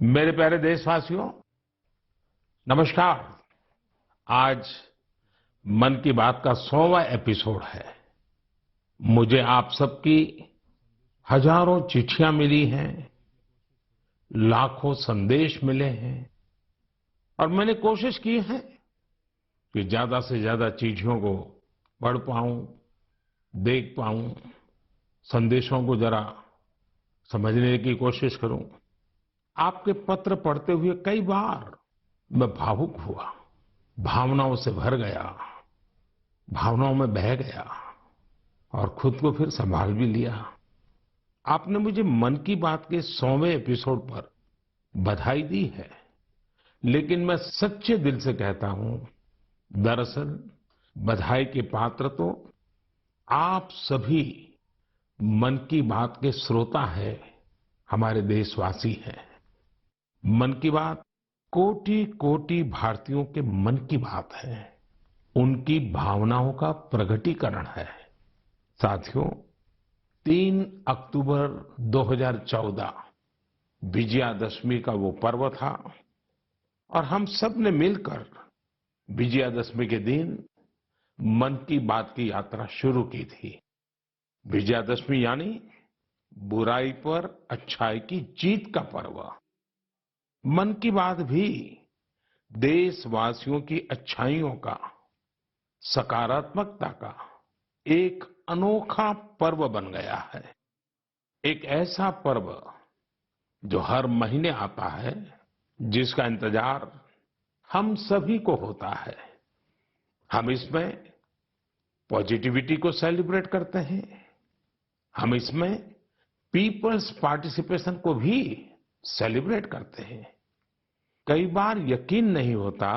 मेरे प्यारे देशवासियों, नमस्कार। आज मन की बात का 100वां एपिसोड है। मुझे आप सबकी हजारों चिट्ठियां मिली हैं, लाखों संदेश मिले हैं और मैंने कोशिश की है कि ज्यादा से ज्यादा चिट्ठियों को पढ़ पाऊं, देख पाऊं, संदेशों को जरा समझने की कोशिश करूं। आपके पत्र पढ़ते हुए कई बार मैं भावुक हुआ, भावनाओं से भर गया, भावनाओं में बह गया और खुद को फिर संभाल भी लिया। आपने मुझे मन की बात के 100वें एपिसोड पर बधाई दी है, लेकिन मैं सच्चे दिल से कहता हूं, दरअसल बधाई के पात्र तो आप सभी मन की बात के श्रोता हैं, हमारे देशवासी हैं। मन की बात कोटि कोटि भारतीयों के मन की बात है, उनकी भावनाओं का प्रकटीकरण है। साथियों, 3 अक्टूबर 2014 विजयादशमी का वो पर्व था और हम सब ने मिलकर विजयादशमी के दिन मन की बात की यात्रा शुरू की थी। विजयादशमी यानी बुराई पर अच्छाई की जीत का पर्व। मन की बात भी देशवासियों की अच्छाइयों का, सकारात्मकता का एक अनोखा पर्व बन गया है। एक ऐसा पर्व जो हर महीने आता है, जिसका इंतजार हम सभी को होता है। हम इसमें पॉजिटिविटी को सेलिब्रेट करते हैं, हम इसमें पीपल्स पार्टिसिपेशन को भी सेलिब्रेट करते हैं। कई बार यकीन नहीं होता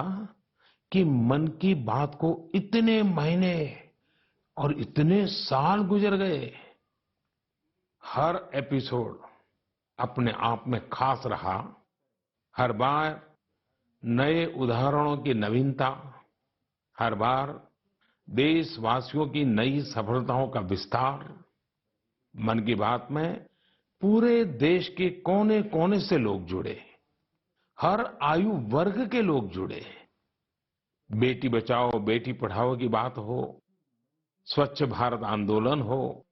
कि मन की बात को इतने महीने और इतने साल गुजर गए। हर एपिसोड अपने आप में खास रहा। हर बार नए उदाहरणों की नवीनता, हर बार देशवासियों की नई सफलताओं का विस्तार। मन की बात में पूरे देश के कोने कोने से लोग जुड़े, हर आयु वर्ग के लोग जुड़े। बेटी बचाओ बेटी पढ़ाओ की बात हो, स्वच्छ भारत आंदोलन हो,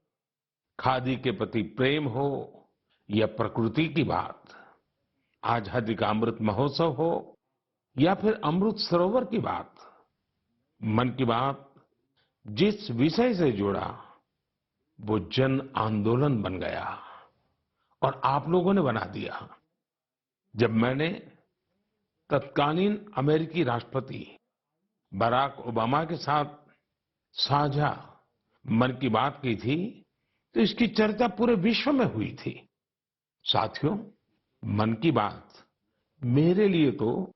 खादी के प्रति प्रेम हो या प्रकृति की बात, आजादी का अमृत महोत्सव हो या फिर अमृत सरोवर की बात। मन की बात जिस विषय से जुड़ा वो जन आंदोलन बन गया और आप लोगों ने बना दिया। जब मैंने तत्कालीन अमेरिकी राष्ट्रपति बराक ओबामा के साथ साझा मन की बात की थी, तो इसकी चर्चा पूरे विश्व में हुई थी। साथियों, मन की बात मेरे लिए तो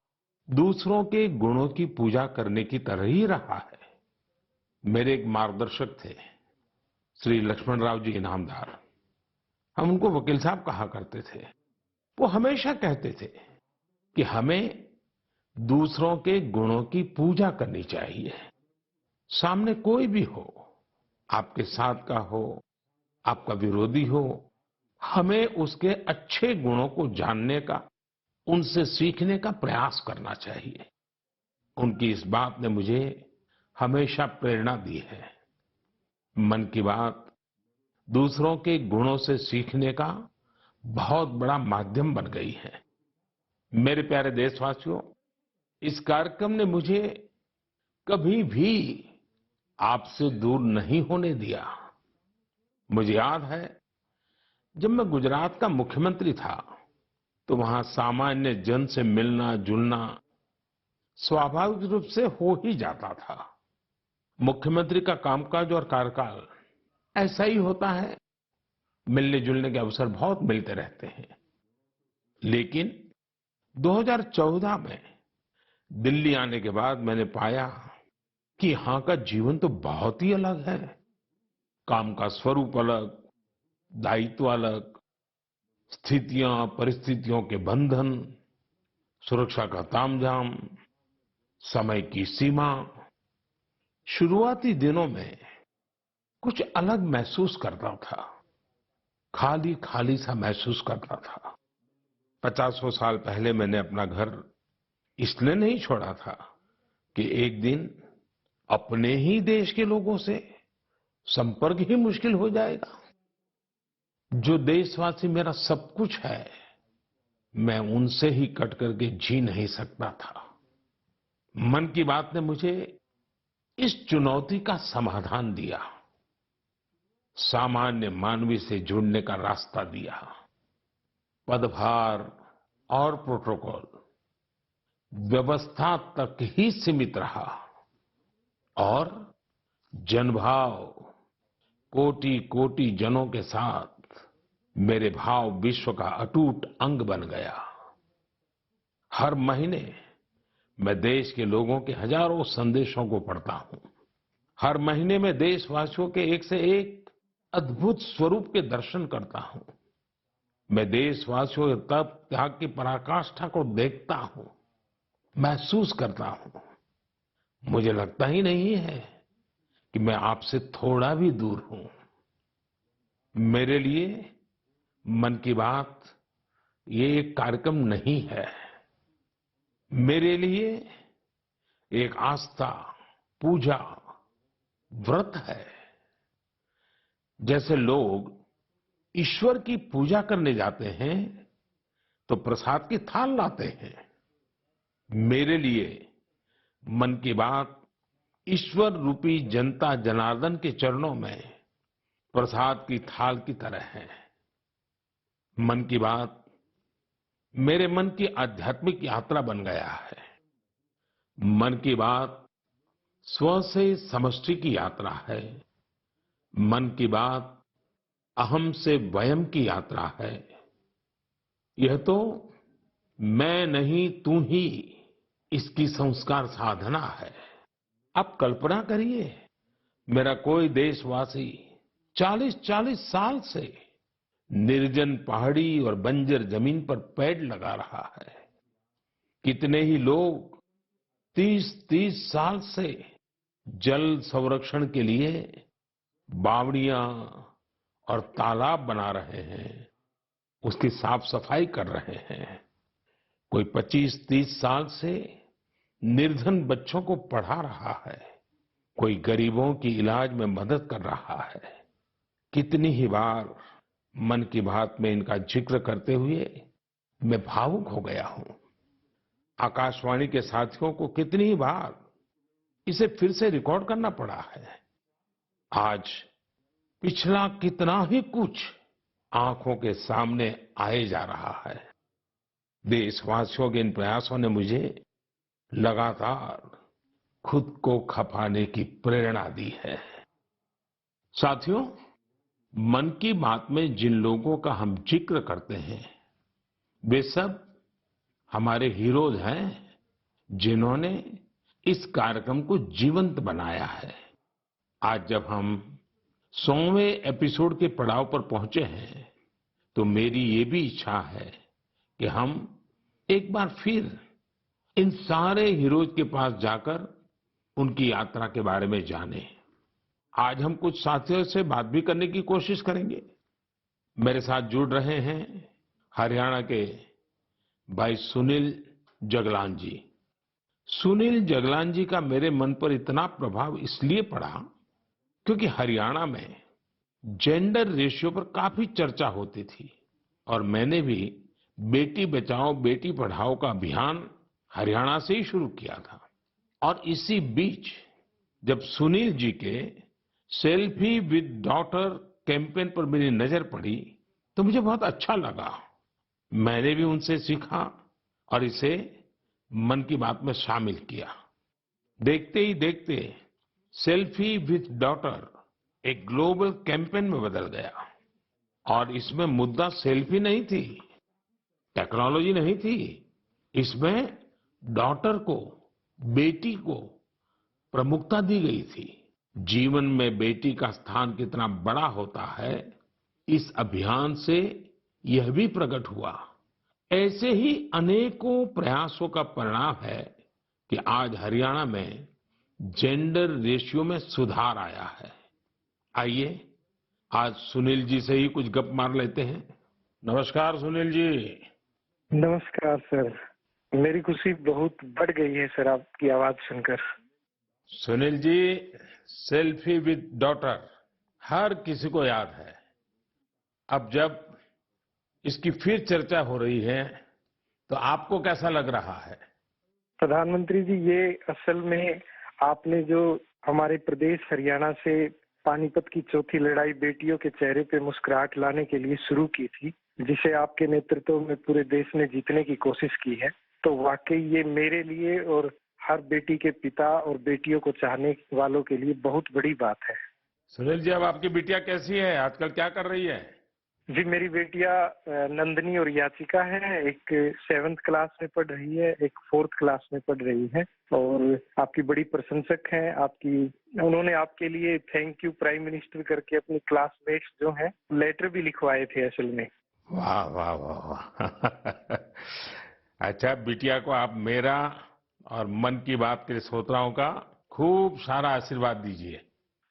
दूसरों के गुणों की पूजा करने की तरह ही रहा है। मेरे एक मार्गदर्शक थे, श्री लक्ष्मण राव जी इनामदार। हम उनको वकील साहब कहा करते थे। वो हमेशा कहते थे कि हमें दूसरों के गुणों की पूजा करनी चाहिए। सामने कोई भी हो, आपके साथ का हो, आपका विरोधी हो, हमें उसके अच्छे गुणों को जानने का, उनसे सीखने का प्रयास करना चाहिए। उनकी इस बात ने मुझे हमेशा प्रेरणा दी है। मन की बात दूसरों के गुणों से सीखने का बहुत बड़ा माध्यम बन गई है। मेरे प्यारे देशवासियों, इस कार्यक्रम ने मुझे कभी भी आपसे दूर नहीं होने दिया। मुझे याद है, जब मैं गुजरात का मुख्यमंत्री था, तो वहां सामान्य जन से मिलना जुलना स्वाभाविक रूप से हो ही जाता था। मुख्यमंत्री का कामकाज और कार्यकाल ऐसा ही होता है, मिलने जुलने के अवसर बहुत मिलते रहते हैं। लेकिन 2014 में दिल्ली आने के बाद मैंने पाया कि यहां का जीवन तो बहुत ही अलग है। काम का स्वरूप अलग, दायित्व अलग, स्थितियां परिस्थितियों के बंधन, सुरक्षा का तामझाम, समय की सीमा। शुरुआती दिनों में कुछ अलग महसूस करता था, खाली खाली सा महसूस करता था। पचासों साल पहले मैंने अपना घर इसलिए नहीं छोड़ा था कि एक दिन अपने ही देश के लोगों से संपर्क ही मुश्किल हो जाएगा। जो देशवासी मेरा सब कुछ है, मैं उनसे ही कट करके जी नहीं सकता था। मन की बात ने मुझे इस चुनौती का समाधान दिया, सामान्य मानवी से जुड़ने का रास्ता दिया। पदभार और प्रोटोकॉल व्यवस्था तक ही सीमित रहा और जनभाव कोटि कोटि जनों के साथ मेरे भाव विश्व का अटूट अंग बन गया। हर महीने मैं देश के लोगों के हजारों संदेशों को पढ़ता हूं। हर महीने मैं देशवासियों के एक से एक अद्भुत स्वरूप के दर्शन करता हूं। मैं देशवासियों के तप त्याग की पराकाष्ठा को देखता हूं, महसूस करता हूं। मुझे लगता ही नहीं है कि मैं आपसे थोड़ा भी दूर हूं। मेरे लिए मन की बात ये एक कार्यक्रम नहीं है। मेरे लिए एक आस्था, पूजा, व्रत है। जैसे लोग ईश्वर की पूजा करने जाते हैं तो प्रसाद की थाल लाते हैं, मेरे लिए मन की बात ईश्वर रूपी जनता जनार्दन के चरणों में प्रसाद की थाल की तरह है। मन की बात मेरे मन की आध्यात्मिक यात्रा बन गया है। मन की बात स्व से समष्टि की यात्रा है। मन की बात अहम से वयम की यात्रा है। यह तो मैं नहीं तू ही इसकी संस्कार साधना है। आप कल्पना करिए, मेरा कोई देशवासी 40-40 साल से निर्जन पहाड़ी और बंजर जमीन पर पेड़ लगा रहा है। कितने ही लोग 30-30 साल से जल संरक्षण के लिए बावड़ियां और तालाब बना रहे हैं, उसकी साफ सफाई कर रहे हैं। कोई 25-30 साल से निर्धन बच्चों को पढ़ा रहा है, कोई गरीबों की इलाज में मदद कर रहा है। कितनी ही बार मन की बात में इनका जिक्र करते हुए मैं भावुक हो गया हूं। आकाशवाणी के साथियों को कितनी ही बार इसे फिर से रिकॉर्ड करना पड़ा है। आज पिछला कितना ही कुछ आंखों के सामने आए जा रहा है। देशवासियों के इन प्रयासों ने मुझे लगातार खुद को खपाने की प्रेरणा दी है। साथियों, मन की बात में जिन लोगों का हम जिक्र करते हैं, वे सब हमारे हीरोज हैं, जिन्होंने इस कार्यक्रम को जीवंत बनाया है। आज जब हम 100वें एपिसोड के पड़ाव पर पहुंचे हैं, तो मेरी ये भी इच्छा है कि हम एक बार फिर इन सारे हीरोज के पास जाकर उनकी यात्रा के बारे में जानें। आज हम कुछ साथियों से बात भी करने की कोशिश करेंगे। मेरे साथ जुड़ रहे हैं हरियाणा के भाई सुनील जगलान जी। सुनील जगलान जी का मेरे मन पर इतना प्रभाव इसलिए पड़ा क्योंकि हरियाणा में जेंडर रेशियो पर काफी चर्चा होती थी और मैंने भी बेटी बचाओ बेटी पढ़ाओ का अभियान हरियाणा से ही शुरू किया था। और इसी बीच जब सुनील जी के सेल्फी विद डॉटर कैंपेन पर मेरी नजर पड़ी तो मुझे बहुत अच्छा लगा। मैंने भी उनसे सीखा और इसे मन की बात में शामिल किया। देखते ही देखते सेल्फी विद डॉटर एक ग्लोबल कैंपेन में बदल गया और इसमें मुद्दा सेल्फी नहीं थी, टेक्नोलॉजी नहीं थी। इसमें डॉटर को, बेटी को प्रमुखता दी गई थी। जीवन में बेटी का स्थान कितना बड़ा होता है, इस अभियान से यह भी प्रकट हुआ। ऐसे ही अनेकों प्रयासों का परिणाम है कि आज हरियाणा में जेंडर रेशियो में सुधार आया है। आइए आज सुनील जी से ही कुछ गप मार लेते हैं। नमस्कार सुनील जी। नमस्कार सर। मेरी खुशी बहुत बढ़ गई है सर आपकी आवाज सुनकर। Sunil ji, selfie with daughter हर किसी को याद है। अब जब इसकी फिर चर्चा हो रही है तो आपको कैसा लग रहा है? प्रधानमंत्री जी, ये असल में आपने जो हमारे प्रदेश हरियाणा से पानीपत की चौथी लड़ाई बेटियों के चेहरे पे मुस्कुराहट लाने के लिए शुरू की थी, जिसे आपके नेतृत्व में पूरे देश ने जीतने की कोशिश की है, तो वाकई ये मेरे लिए और हर बेटी के पिता और बेटियों को चाहने वालों के लिए बहुत बड़ी बात है। सुनील जी, अब आपकी बिटिया कैसी है? आजकल क्या कर रही है? जी, मेरी बेटियां नंदनी और याचिका है। एक 7th क्लास में पढ़ रही है, एक 4th क्लास में पढ़ रही है और आपकी बड़ी प्रशंसक हैं। आपकी उन्होंने आपके लिए थैंक यू प्राइम मिनिस्टर करके अपनी क्लासमेट्स जो हैं लेटर भी लिखवाए थे असल में। वाह वाह वाह वाह। अच्छा, बिटिया को आप मेरा और मन की बात के श्रोताओं का खूब सारा आशीर्वाद दीजिए।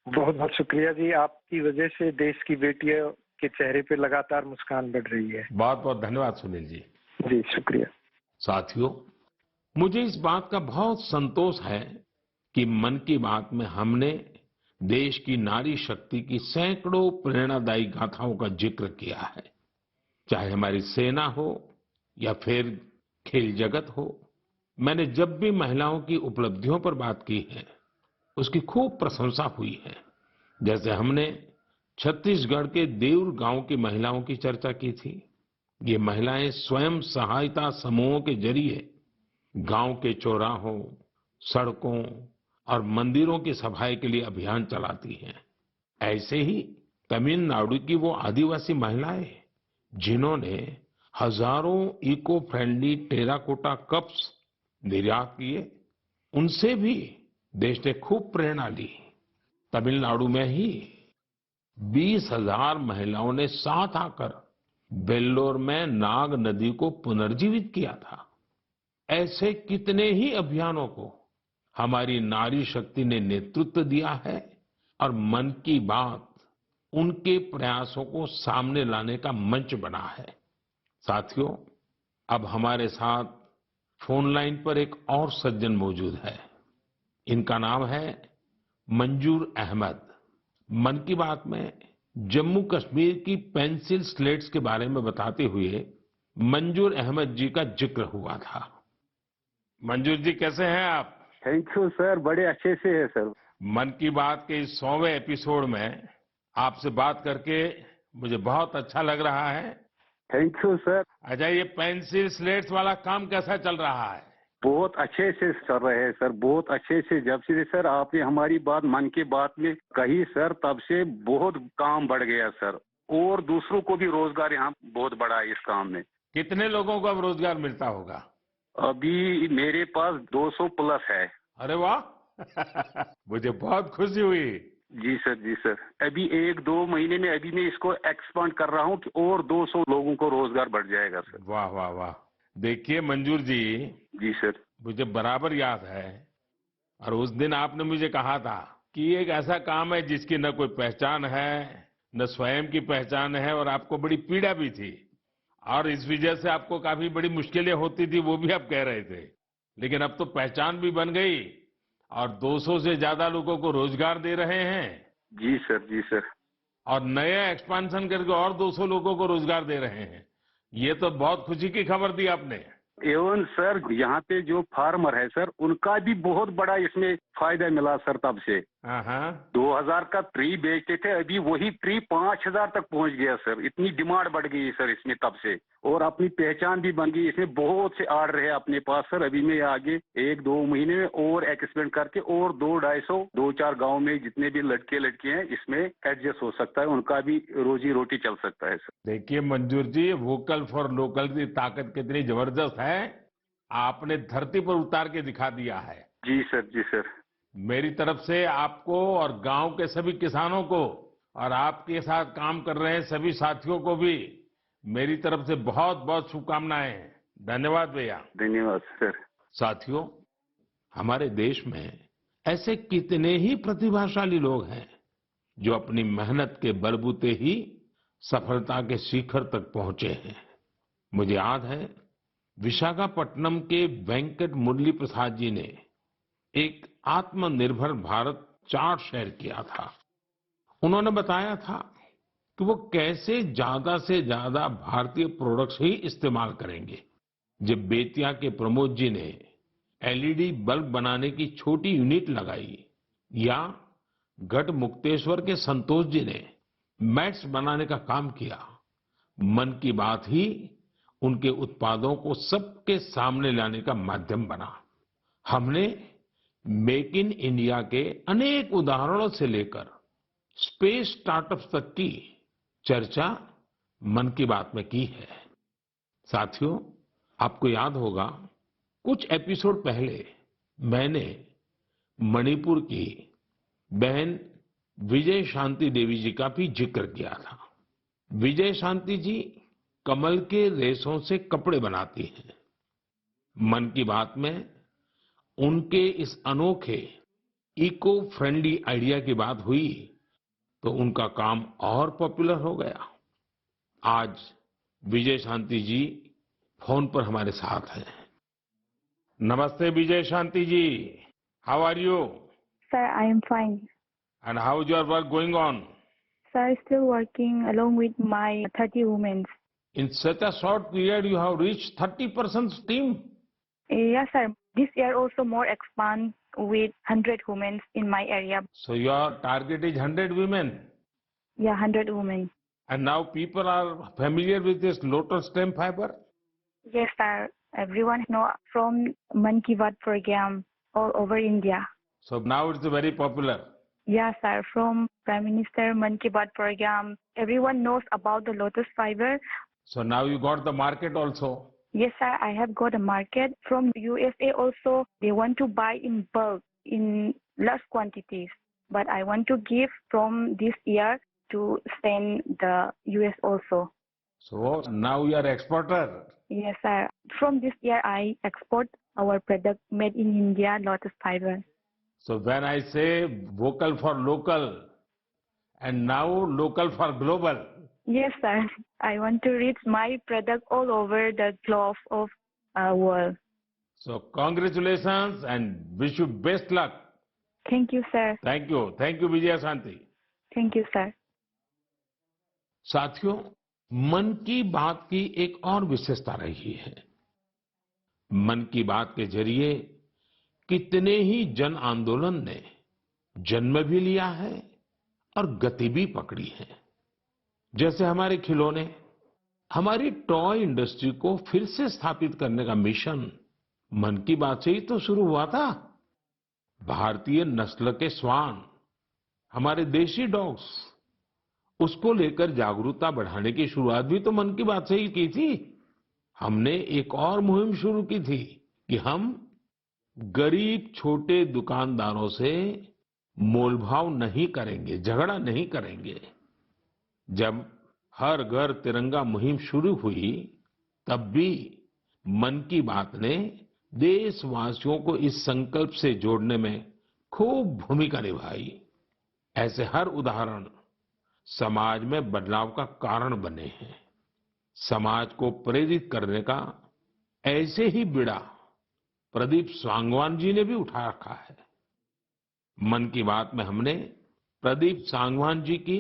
बहुत बहुत शुक्रिया जी। आपकी वजह से देश की बेटियों के चेहरे पे लगातार मुस्कान बढ़ रही है। बहुत बहुत धन्यवाद सुनील जी। जी शुक्रिया। साथियों, मुझे इस बात का बहुत संतोष है कि मन की बात में हमने देश की नारी शक्ति की सैकड़ों प्रेरणादायी गाथाओं का जिक्र किया है। चाहे हमारी सेना हो या फिर खेल जगत हो, मैंने जब भी महिलाओं की उपलब्धियों पर बात की है उसकी खूब प्रशंसा हुई है। जैसे हमने छत्तीसगढ़ के देउर गांव की महिलाओं की चर्चा की थी। ये महिलाएं स्वयं सहायता समूहों के जरिए गांव के चौराहों, सड़कों और मंदिरों की सफाई के लिए अभियान चलाती हैं। ऐसे ही तमिलनाडु की वो आदिवासी महिलाएं जिन्होंने हजारों इको फ्रेंडली टेराकोटा कप्स निर्यात किए, उनसे भी देश ने खूब प्रेरणा ली। तमिलनाडु में ही 20,000 महिलाओं ने साथ आकर वेल्लोर में नाग नदी को पुनर्जीवित किया था। ऐसे कितने ही अभियानों को हमारी नारी शक्ति ने नेतृत्व दिया है और मन की बात उनके प्रयासों को सामने लाने का मंच बना है। साथियों, अब हमारे साथ फोन लाइन पर एक और सज्जन मौजूद है। इनका नाम है मंजूर अहमद। मन की बात में जम्मू कश्मीर की पेंसिल स्लेट्स के बारे में बताते हुए मंजूर अहमद जी का जिक्र हुआ था। मंजूर जी, कैसे हैं आप? थैंक यू सर, बड़े अच्छे से है सर। मन की बात के इस 100वें एपिसोड में आपसे बात करके मुझे बहुत अच्छा लग रहा है। Thank you sir. अच्छा, ये पेंसिल स्लेट्स वाला काम कैसा चल रहा है? बहुत अच्छे से चल रहे हैं सर, बहुत अच्छे से। जब से सर आपने हमारी बात मन की बात में कही सर, तब से बहुत काम बढ़ गया सर, और दूसरों को भी रोजगार यहाँ बहुत बड़ा है इस काम में। कितने लोगों को अब रोजगार मिलता होगा? अभी मेरे पास 200 प्लस है। अरे वाह। मुझे बहुत खुशी हुई। जी सर, जी सर। अभी 1-2 महीने में अभी मैं इसको एक्सपांड कर रहा हूँ कि और 200 लोगों को रोजगार बढ़ जाएगा सर। वाह वाह वाह। देखिए मंजूर जी, जी सर। मुझे बराबर याद है, और उस दिन आपने मुझे कहा था कि ये एक ऐसा काम है जिसकी न कोई पहचान है, न स्वयं की पहचान है, और आपको बड़ी पीड़ा भी थी और इस वजह से आपको काफी बड़ी मुश्किलें होती थी, वो भी आप कह रहे थे। लेकिन अब तो पहचान भी बन गई और 200 से ज्यादा लोगों को रोजगार दे रहे हैं। जी सर, जी सर। और नया एक्सपांशन करके और 200 लोगों को रोजगार दे रहे हैं। ये तो बहुत खुशी की खबर दी आपने। एवं सर, यहाँ पे जो फार्मर है सर, उनका भी बहुत बड़ा इसमें फायदा मिला सर। तब से 2000 का ट्री बेचते थे, अभी वही ट्री 5000 तक पहुँच गया सर। इतनी डिमांड बढ़ गई सर इसमें तब से, और अपनी पहचान भी बन गई। इसमें बहुत से आर्डर है अपने पास सर। अभी मैं आगे 1-2 महीने में और एक्सपेंड करके और 200-250 2-4 गाँव में जितने भी लड़के लड़की हैं इसमें एडजस्ट हो सकता है, उनका भी रोजी रोटी चल सकता है सर। देखिए मंजूर जी, वोकल फॉर लोकल की ताकत कितनी जबरदस्त है, आपने धरती पर उतार के दिखा दिया है। जी सर, जी सर। मेरी तरफ से आपको और गांव के सभी किसानों को और आपके साथ काम कर रहे हैं सभी साथियों को भी मेरी तरफ से बहुत बहुत शुभकामनाएं। धन्यवाद भैया। धन्यवाद सर। साथियों, हमारे देश में ऐसे कितने ही प्रतिभाशाली लोग हैं जो अपनी मेहनत के बलबूते ही सफलता के शिखर तक पहुंचे हैं। मुझे याद है विशाखापट्टनम के वेंकट मुरली प्रसाद जी ने एक आत्मनिर्भर भारत चार्ट शेयर किया था। उन्होंने बताया था कि वो कैसे ज्यादा से ज्यादा भारतीय प्रोडक्ट्स ही इस्तेमाल करेंगे। जब बेतिया के प्रमोद जी ने एलईडी बल्ब बनाने की छोटी यूनिट लगाई, या गढ़ मुक्तेश्वर के संतोष जी ने मैट्स बनाने का काम किया, मन की बात ही उनके उत्पादों को सबके सामने लाने का माध्यम बना। हमने मेक इन इंडिया के अनेक उदाहरणों से लेकर स्पेस स्टार्टअप्स तक की चर्चा मन की बात में की है। साथियों, आपको याद होगा, कुछ एपिसोड पहले मैंने मणिपुर की बहन विजय शांति देवी जी का भी जिक्र किया था। विजय शांति जी कमल के रेशों से कपड़े बनाती हैं। मन की बात में उनके इस अनोखे इको फ्रेंडली आइडिया की बात हुई तो उनका काम और पॉपुलर हो गया। आज विजय शांति जी फोन पर हमारे साथ हैं। नमस्ते Vijay Shanti ji, how are you? Sir, I am fine. And how is your work going on? Sir, still working along with my 30 women. In such a short period, you have reached 30% team. Yes, sir. This year also more expand with 100 women in my area. So your target is 100 women. Yeah, 100 women. And now people are familiar with this lotus stem fiber? Yes, sir. Everyone know from Man Ki Baat program all over India. So now it's very popular. Yes, sir. From Prime Minister Man Ki Baat program, everyone knows about the lotus fiber. So now you got the market also. Yes, sir. I have got a market from USA also. They want to buy in bulk, in large quantities. But I want to give from this year to send the US also. So now you are exporter. Yes, sir. From this year, I export our product made in India, lotus fiber. So when I say vocal for local and now local for global. Yes, sir. I want to reach my product all over the globe of world. So congratulations and wish you best luck. Thank you, sir. Thank you. Thank you, Vijaya Shanti. Thank you, sir. साथियों, मन की बात की एक और विशेषता रही है। मन की बात के जरिए कितने ही जन आंदोलन ने जन्म भी लिया है और गति भी पकड़ी है। जैसे हमारे खिलौने, हमारी टॉय इंडस्ट्री को फिर से स्थापित करने का मिशन मन की बात से ही तो शुरू हुआ था। भारतीय नस्ल के श्वान, हमारे देशी डॉग्स, उसको लेकर जागरूकता बढ़ाने की शुरुआत भी तो मन की बात से ही की थी। हमने एक और मुहिम शुरू की थी कि हम गरीब छोटे दुकानदारों से मोलभाव नहीं करेंगे, झगड़ा नहीं करेंगे। जब हर घर तिरंगा मुहिम शुरू हुई, तब भी मन की बात ने देशवासियों को इस संकल्प से जोड़ने में खूब भूमिका निभाई। ऐसे हर उदाहरण समाज में बदलाव का कारण बने हैं। समाज को प्रेरित करने का ऐसे ही बीड़ा प्रदीप सांगवान जी ने भी उठा रखा है। मन की बात में हमने प्रदीप सांगवान जी की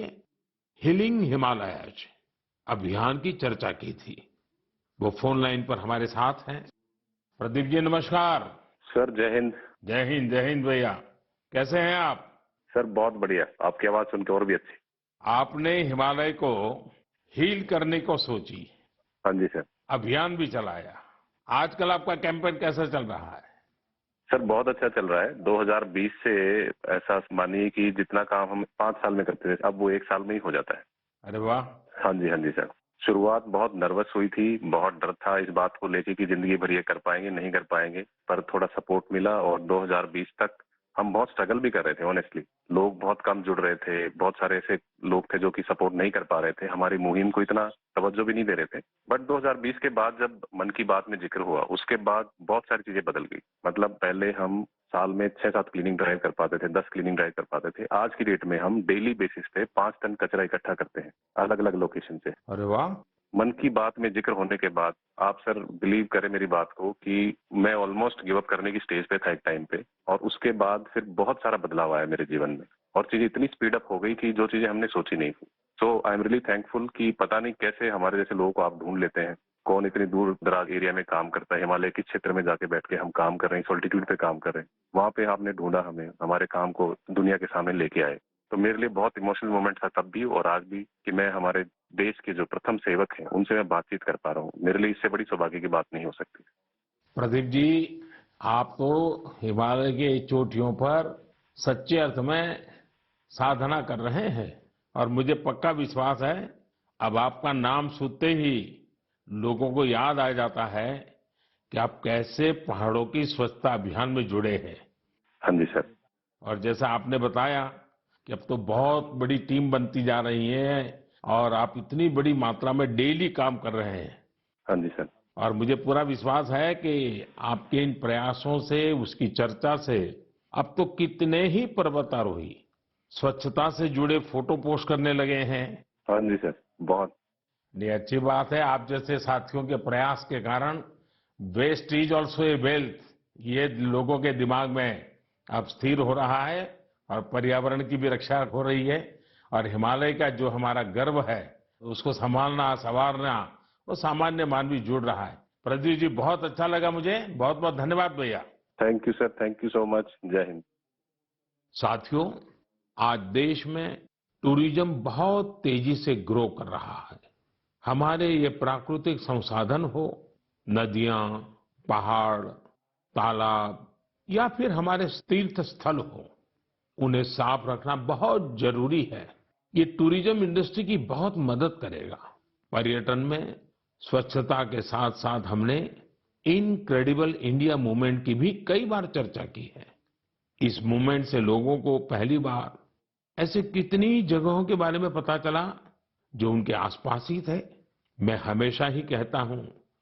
हीलिंग हिमालयज अभियान की चर्चा की थी। वो फोन लाइन पर हमारे साथ हैं। प्रदीप जी नमस्कार। सर जय हिंद। जय हिंद, जय हिंद भैया। कैसे हैं आप? सर बहुत बढ़िया, आपकी आवाज सुनकर और भी अच्छी। आपने हिमालय को हील करने को सोची। हाँ जी सर। अभियान भी चलाया। आजकल आपका कैंपेन कैसा चल रहा है? सर बहुत अच्छा चल रहा है। 2020 से ऐसा मानिए कि जितना काम हम 5 साल में करते थे, अब वो 1 साल में ही हो जाता है। अरे वाह। हाँ जी सर। शुरुआत बहुत नर्वस हुई थी, बहुत डर था इस बात को लेके कि जिंदगी भर ये कर पाएंगे नहीं कर पाएंगे, पर थोड़ा सपोर्ट मिला और 2020 तक हम बहुत स्ट्रगल भी कर रहे थे। ऑनेस्टली लोग बहुत कम जुड़ रहे थे, बहुत सारे ऐसे लोग थे जो कि सपोर्ट नहीं कर पा रहे थे, हमारी मुहिम को इतना तवज्जो भी नहीं दे रहे थे। बट 2020 के बाद जब मन की बात में जिक्र हुआ, उसके बाद बहुत सारी चीजें बदल गई। मतलब पहले हम साल में 6-7 क्लीनिंग ड्राइव कर पाते थे, 10 क्लीनिंग ड्राइव कर पाते थे। आज की डेट में हम डेली बेसिस पे 5 टन कचरा इकट्ठा करते हैं अलग अलग लोकेशन से। अरे वाह। मन की बात में जिक्र होने के बाद आप सर बिलीव करें मेरी बात को कि मैं ऑलमोस्ट गिव अप करने की स्टेज पे था एक टाइम पे, और उसके बाद फिर बहुत सारा बदलाव आया मेरे जीवन में और चीजें इतनी स्पीड अप हो गई कि जो चीजें हमने सोची नहीं थी। सो आई एम रियली थैंकफुल कि पता नहीं कैसे हमारे जैसे लोगों को आप ढूंढ लेते हैं, कौन इतनी दूर दराज एरिया में काम करता है, हिमालय के क्षेत्र में जाके बैठ के हम काम कर रहे हैं, सॉल्टिट्यूड पे काम कर रहे हैं, वहां पे आपने ढूंढा हमें, हमारे काम को दुनिया के सामने लेके आए। तो मेरे लिए बहुत इमोशनल मोमेंट था तब भी और आज भी कि मैं हमारे देश के जो प्रथम सेवक हैं उनसे मैं बातचीत कर पा रहा हूँ। मेरे लिए इससे बड़ी सौभाग्य की बात नहीं हो सकती। प्रदीप जी, आप तो हिमालय के चोटियों पर सच्चे अर्थ में साधना कर रहे हैं और मुझे पक्का विश्वास है अब आपका नाम सुनते ही लोगों को याद आ जाता है कि आप कैसे पहाड़ों की स्वच्छता अभियान में जुड़े हैं। हाँ जी सर। और जैसा आपने बताया कि अब तो बहुत बड़ी टीम बनती जा रही है और आप इतनी बड़ी मात्रा में डेली काम कर रहे हैं। हाँ जी सर। और मुझे पूरा विश्वास है कि आपके इन प्रयासों से, उसकी चर्चा से अब तो कितने ही पर्वतारोही स्वच्छता से जुड़े फोटो पोस्ट करने लगे हैं। हाँ जी सर, बहुत। ये अच्छी बात है। आप जैसे साथियों के प्रयास के कारण west is also a wealth, ये लोगों के दिमाग में अब स्थिर हो रहा है और पर्यावरण की भी रक्षा हो रही है और हिमालय का जो हमारा गर्व है उसको संभालना, संवारना, वो सामान्य मानवी जुड़ रहा है। प्रदीप जी, बहुत अच्छा लगा मुझे। बहुत बहुत धन्यवाद भैया। Thank you sir, thank you so much. जय हिंद। साथियों, आज देश में टूरिज्म बहुत तेजी से ग्रो कर रहा है। हमारे ये प्राकृतिक संसाधन हो, नदियां, पहाड़, तालाब या फिर हमारे तीर्थ स्थल हो, उन्हें साफ रखना बहुत जरूरी है। ये टूरिज्म इंडस्ट्री की बहुत मदद करेगा। पर्यटन में स्वच्छता के साथ साथ हमने इनक्रेडिबल इंडिया मूवमेंट की भी कई बार चर्चा की है। इस मूवमेंट से लोगों को पहली बार ऐसे कितनी जगहों के बारे में पता चला जो उनके आसपास ही थे। मैं हमेशा ही कहता हूं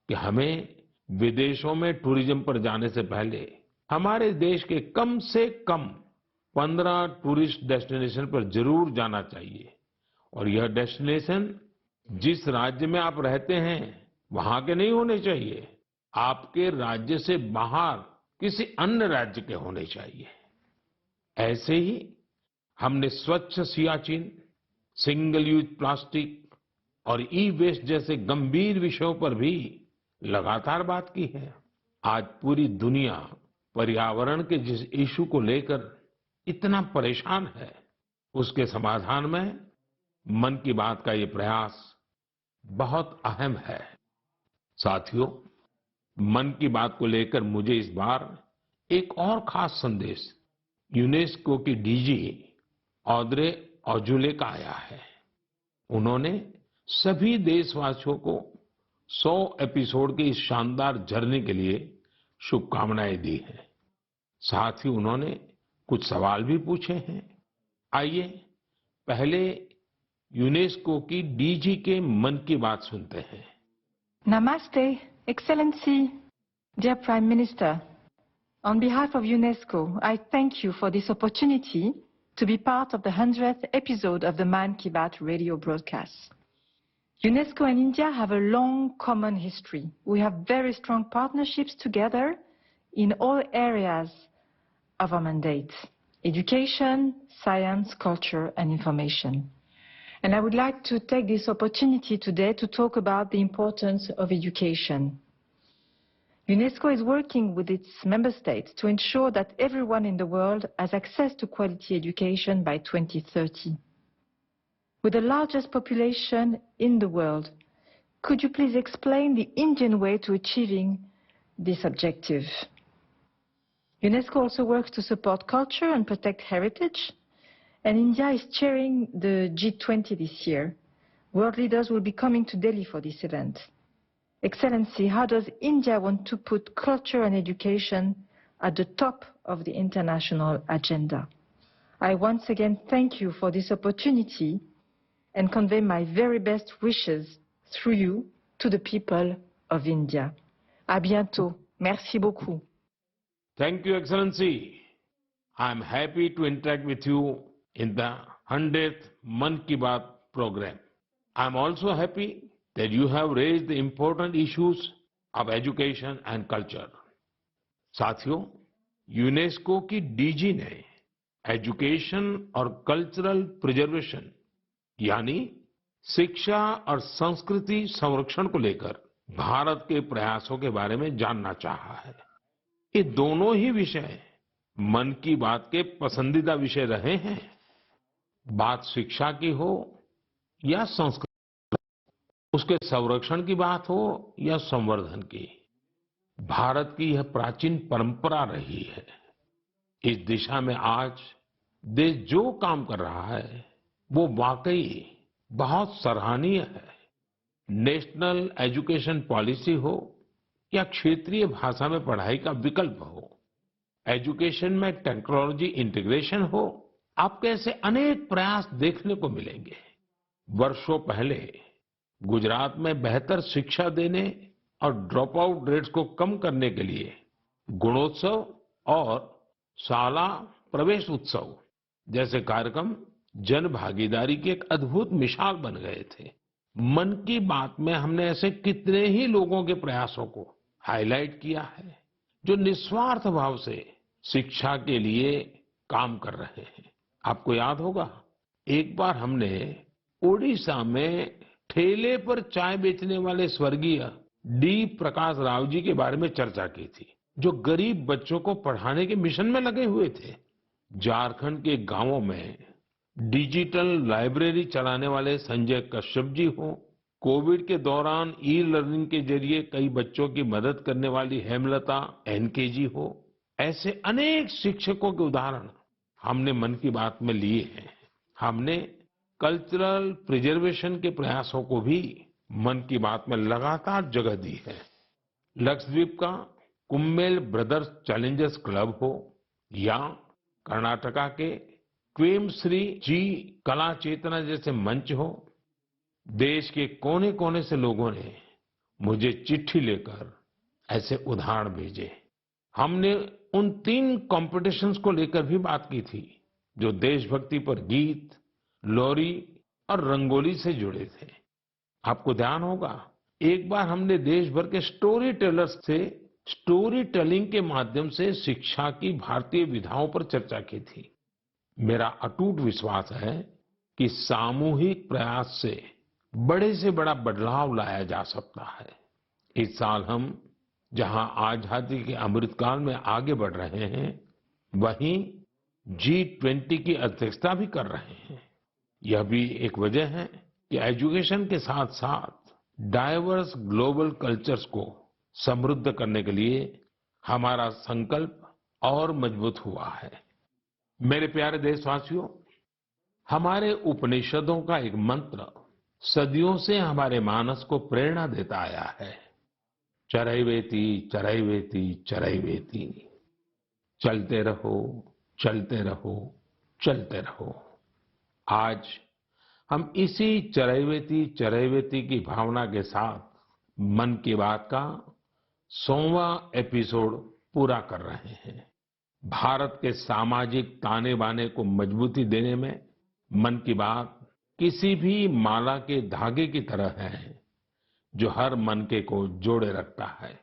कि हमें विदेशों में टूरिज्म पर जाने से पहले हमारे देश के कम से कम 15 टूरिस्ट डेस्टिनेशन पर जरूर जाना चाहिए। और यह डेस्टिनेशन जिस राज्य में आप रहते हैं वहां के नहीं होने चाहिए, आपके राज्य से बाहर किसी अन्य राज्य के होने चाहिए। ऐसे ही हमने स्वच्छ सियाचिन, सिंगल यूज प्लास्टिक और ई वेस्ट जैसे गंभीर विषयों पर भी लगातार बात की है। आज पूरी दुनिया पर्यावरण के जिस इशू को लेकर इतना परेशान है, उसके समाधान में मन की बात का ये प्रयास बहुत अहम है। साथियों, मन की बात को लेकर मुझे इस बार एक और खास संदेश यूनेस्को की डीजी ऑद्रे ऑजुले का आया है। उन्होंने सभी देशवासियों को 100 एपिसोड की इस शानदार जर्नी के लिए शुभकामनाएं दी हैं। साथ ही उन्होंने कुछ सवाल भी पूछे हैं। आइए पहले यूनेस्को की डीजी के मन की बात सुनते हैं। Namaste, Excellency, dear Prime Minister. On behalf of UNESCO, I thank you for this opportunity to be part of the 100th episode of the Man Ki Baat radio broadcast. UNESCO and India have a long common history. We have very strong partnerships together in all areas of our mandate: education, science, culture, and information. And I would like to take this opportunity today to talk about the importance of education. UNESCO is working with its member states to ensure that everyone in the world has access to quality education by 2030. With the largest population in the world, could you please explain the Indian way to achieving this objective? UNESCO also works to support culture and protect heritage. And India is chairing the G20 this year. World leaders will be coming to Delhi for this event. Excellency, how does India want to put culture and education at the top of the international agenda? I once again thank you for this opportunity and convey my very best wishes through you to the people of India. À bientôt. Merci beaucoup. Thank you, Excellency. I am happy to interact with you in the 100th Man Ki Baat program. I am also happy that you have raised the important issues of education and culture. साथियों, UNESCO की DG ने education और cultural preservation यानी शिक्षा और संस्कृति संरक्षण को लेकर भारत के प्रयासों के बारे में जानना चाहा है। ये दोनों ही विषय मन की बात के पसंदीदा विषय रहे हैं। बात शिक्षा की हो या संस्कृति, उसके संरक्षण की बात हो या संवर्धन की, भारत की यह प्राचीन परंपरा रही है। इस दिशा में आज देश जो काम कर रहा है वो वाकई बहुत सराहनीय है। नेशनल एजुकेशन पॉलिसी हो या क्षेत्रीय भाषा में पढ़ाई का विकल्प हो, एजुकेशन में टेक्नोलॉजी इंटीग्रेशन हो, आपको ऐसे अनेक प्रयास देखने को मिलेंगे। वर्षों पहले गुजरात में बेहतर शिक्षा देने और ड्रॉप आउट रेट्स को कम करने के लिए गुणोत्सव और शाला प्रवेश उत्सव जैसे कार्यक्रम जन भागीदारी की एक अद्भुत मिसाल बन गए थे। मन की बात में हमने ऐसे कितने ही लोगों के प्रयासों को हाईलाइट किया है जो निस्वार्थ भाव से शिक्षा के लिए काम कर रहे हैं। आपको याद होगा, एक बार हमने ओडिशा में ठेले पर चाय बेचने वाले स्वर्गीय डी प्रकाश राव जी के बारे में चर्चा की थी, जो गरीब बच्चों को पढ़ाने के मिशन में लगे हुए थे। झारखंड के गांवों में डिजिटल लाइब्रेरी चलाने वाले संजय कश्यप जी हो, कोविड के दौरान ई लर्निंग के जरिए कई बच्चों की मदद करने वाली हेमलता एनके जी हो, ऐसे अनेक शिक्षकों के उदाहरण हमने मन की बात में लिए हैं। हमने कल्चरल प्रिजर्वेशन के प्रयासों को भी मन की बात में लगातार जगह दी है। लक्षद्वीप का कुम्मेल ब्रदर्स चैलेंजर्स क्लब हो या कर्नाटका के क्वेमश्री जी कला चेतना जैसे मंच हो, देश के कोने कोने से लोगों ने मुझे चिट्ठी लेकर ऐसे उदाहरण भेजे। हमने उन 3 कॉम्पिटिशन्स को लेकर भी बात की थी जो देशभक्ति पर गीत, लोरी और रंगोली से जुड़े थे। आपको ध्यान होगा, एक बार हमने देश भर के स्टोरी टेलर्स से स्टोरी टेलिंग के माध्यम से शिक्षा की भारतीय विधाओं पर चर्चा की थी। मेरा अटूट विश्वास है कि सामूहिक प्रयास से बड़ा बदलाव लाया जा सकता है। इस साल हम जहां आजादी के अमृतकाल में आगे बढ़ रहे हैं, वहीं G20 की अध्यक्षता भी कर रहे हैं। यह भी एक वजह है कि एजुकेशन के साथ साथ डाइवर्स ग्लोबल कल्चर्स को समृद्ध करने के लिए हमारा संकल्प और मजबूत हुआ है। मेरे प्यारे देशवासियों, हमारे उपनिषदों का एक मंत्र सदियों से हमारे मानस को प्रेरणा देता आया है, चरैवेति चरैवेति चरैवेति, चलते रहो चलते रहो चलते रहो। आज हम इसी चरैवेति चरैवेति की भावना के साथ मन की बात का 100वां एपिसोड पूरा कर रहे हैं। भारत के सामाजिक ताने बाने को मजबूती देने में मन की बात किसी भी माला के धागे की तरह है जो हर मनके को जोड़े रखता है।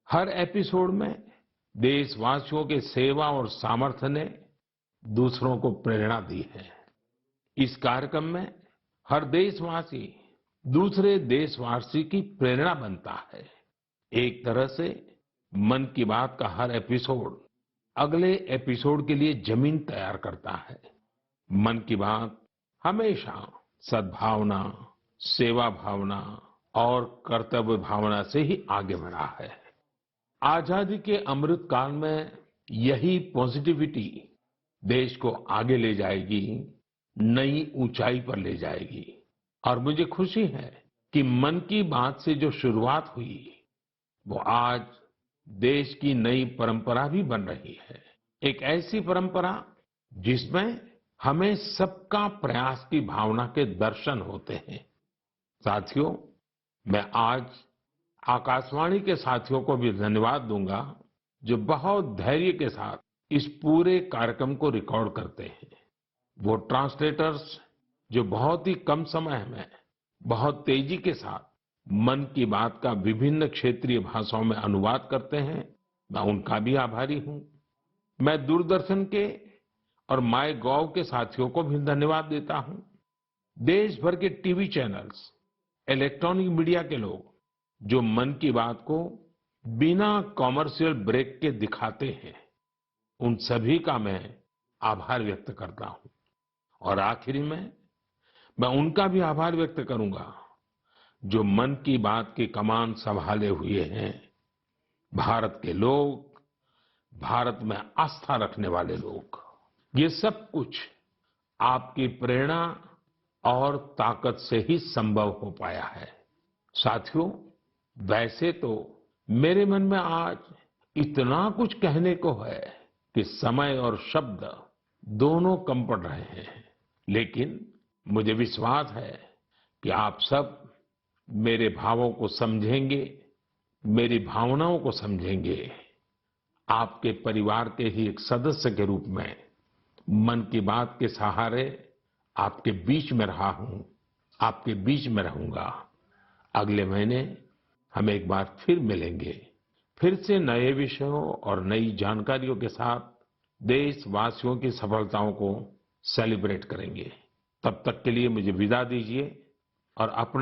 हर एपिसोड में देशवासियों के सेवा और सामर्थ्य ने दूसरों को प्रेरणा दी है। इस कार्यक्रम में हर देशवासी दूसरे देशवासी की प्रेरणा बनता है। एक तरह से मन की बात का हर एपिसोड अगले एपिसोड के लिए जमीन तैयार करता है। मन की बात हमेशा सद्भावना, सेवा भावना और कर्तव्य भावना से ही आगे बढ़ा है। आजादी के अमृत काल में यही पॉजिटिविटी देश को आगे ले जाएगी, नई ऊंचाई पर ले जाएगी। और मुझे खुशी है कि मन की बात से जो शुरुआत हुई वो आज देश की नई परंपरा भी बन रही है। एक ऐसी परंपरा जिसमें हमें सबका प्रयास की भावना के दर्शन होते हैं। साथियों, मैं आज आकाशवाणी के साथियों को भी धन्यवाद दूंगा जो बहुत धैर्य के साथ इस पूरे कार्यक्रम को रिकॉर्ड करते हैं। वो ट्रांसलेटर्स जो बहुत ही कम समय में बहुत तेजी के साथ मन की बात का विभिन्न क्षेत्रीय भाषाओं में अनुवाद करते हैं, मैं उनका भी आभारी हूं। मैं दूरदर्शन के और माय गॉव के साथियों को भी धन्यवाद देता हूं। देश भर के टीवी चैनल्स, इलेक्ट्रॉनिक मीडिया के लोग जो मन की बात को बिना कॉमर्शियल ब्रेक के दिखाते हैं, उन सभी का मैं आभार व्यक्त करता हूं। और आखिरी में मैं उनका भी आभार व्यक्त करूंगा जो मन की बात की कमान संभाले हुए हैं, भारत के लोग, भारत में आस्था रखने वाले लोग। ये सब कुछ आपकी प्रेरणा और ताकत से ही संभव हो पाया है। साथियों, वैसे तो मेरे मन में आज इतना कुछ कहने को है कि समय और शब्द दोनों कम पड़ रहे हैं, लेकिन मुझे विश्वास है कि आप सब मेरे भावों को समझेंगे, मेरी भावनाओं को समझेंगे। आपके परिवार के ही एक सदस्य के रूप में मन की बात के सहारे आपके बीच में रहा हूं, आपके बीच में रहूंगा। अगले महीने हम एक बार फिर मिलेंगे, फिर से नए विषयों और नई जानकारियों के साथ देशवासियों की सफलताओं को सेलिब्रेट करेंगे। तब तक के लिए मुझे विदा दीजिए और अपना